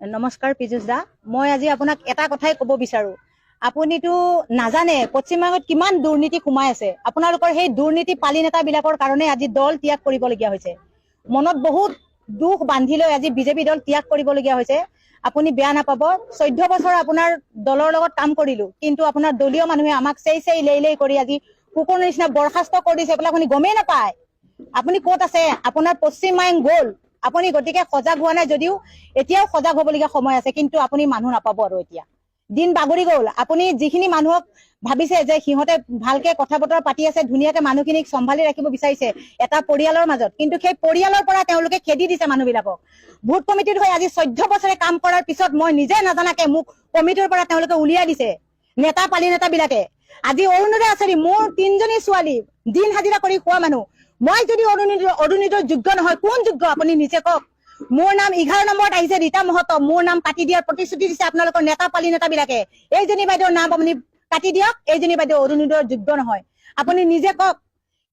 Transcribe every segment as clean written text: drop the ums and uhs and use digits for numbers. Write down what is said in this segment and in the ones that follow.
নমস্কাৰ পীযুষ দা, মই আজি আপোনাক এটা কথাই ক'ব বিচাৰো। আপুনিতো নাজানে পশ্চিমবংগত কিমান দুৰ্নীতি সোমাই আছে। আপোনালোকৰ সেই দুৰ্নীতি পালি নেতা বিলাকৰ কাৰণে আজি দল ত্যাগ কৰিবলগীয়া হৈছে। মনত বহুত দুখ বান্ধি লৈ আজি বিজেপি দল ত্যাগ কৰিবলগীয়া হৈছে। আপুনি বেয়া নাপাব, 14 বছৰ আপোনাৰ দলৰ লগত কাম কৰিলো, কিন্তু আপোনাৰ দলীয় মানুহে আমাক চেই লেই কৰি আজি কুকুৰ নিচিনা বৰখাস্ত কৰি দিছে, এইবিলাক আপুনি গমেই নাপায়। আপুনি ক'ত আছে? আপোনাৰ পশ্চিমবংগ গ'ল। আপুনি গতিকে সজাগ হোৱা নাই যদিও এতিয়াও সজাগ হ'বলগীয়া সময় আছে, কিন্তু আপুনি মানুহ নাপাব আৰু এতিয়া দিন বাগৰি গ'ল। আপুনি যিখিনি মানুহক ভাবিছে যে সিহঁতে ভালকে কথা বতৰা পাতি আছে, ধুনীয়াকে মানুহখিনিক চম্ভালি ৰাখিব বিচাৰিছে এটা পৰিয়ালৰ মাজত, কিন্তু সেই পৰিয়ালৰ পৰা তেওঁলোকে খেদি দিছে মানুহবিলাকক। ভোট কমিটিত হৈ আজি 14 বছৰে কাম কৰাৰ পিছত মই নিজে নাজানাকে মোক কমিটিৰ পৰা তেওঁলোকে উলিয়াই দিছে নেতা পালি নেতা বিলাকে। আজি অৰুণোদয় আঁচনি, মোৰ 3জনী ছোৱালী দিন হাজিৰা কৰি খোৱা মানুহ, মই যদি অৰুণোদয় যোগ্য নহয়, কোন যোগ্য আপুনি নিজে কওক। মোৰ নাম 11 নম্বৰত আহিছে ৰীতা মহতো, মোৰ নাম কাটি দিয়াৰ প্ৰতিশ্ৰুতি দিছে আপোনালোকৰ নেতা পালি নেতা বিলাকে। এইজনী বাইদেউৰ নাম আপুনি কাটি দিয়ক, এইজনী বাইদেউ অৰুণোদয়ৰ যোগ্য নহয়, আপুনি নিজে কওক।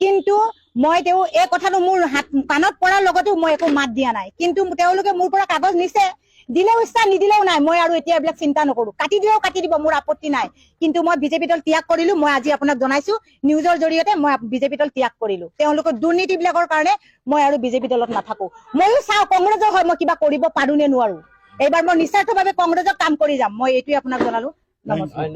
কিন্তু মই এই কথাটো মোৰ কাণত পৰাৰ লগতো মই একো মাত দিয়া নাই, কিন্তু তেওঁলোকে মোৰ পৰা কাগজ নিছে, দিলেও ইচ্ছা নিদিলেও নাই। মই আৰু এতিয়া এইবিলাক চিন্তা নকৰো, কাটি দিলেও কাটি দিব, মোৰ আপত্তি নাই। কিন্তু মই বিজেপি দল ত্যাগ কৰিলো। মই আজি আপোনাক জনাইছো নিউজৰ জৰিয়তে মই বিজেপি দল ত্যাগ কৰিলো। তেওঁলোকৰ দুৰ্নীতি বিলাকৰ কাৰণে মই আৰু বিজেপি দলত নাথাকো। ময়ো চাওঁ কংগ্ৰেছৰ হয় মই কিবা কৰিব পাৰো নে নোৱাৰো। এইবাৰ মই নিস্বাৰ্থভাৱে কংগ্ৰেছক কাম কৰি যাম। মই এইটোৱে আপোনাক জনালো। নমস্কাৰ।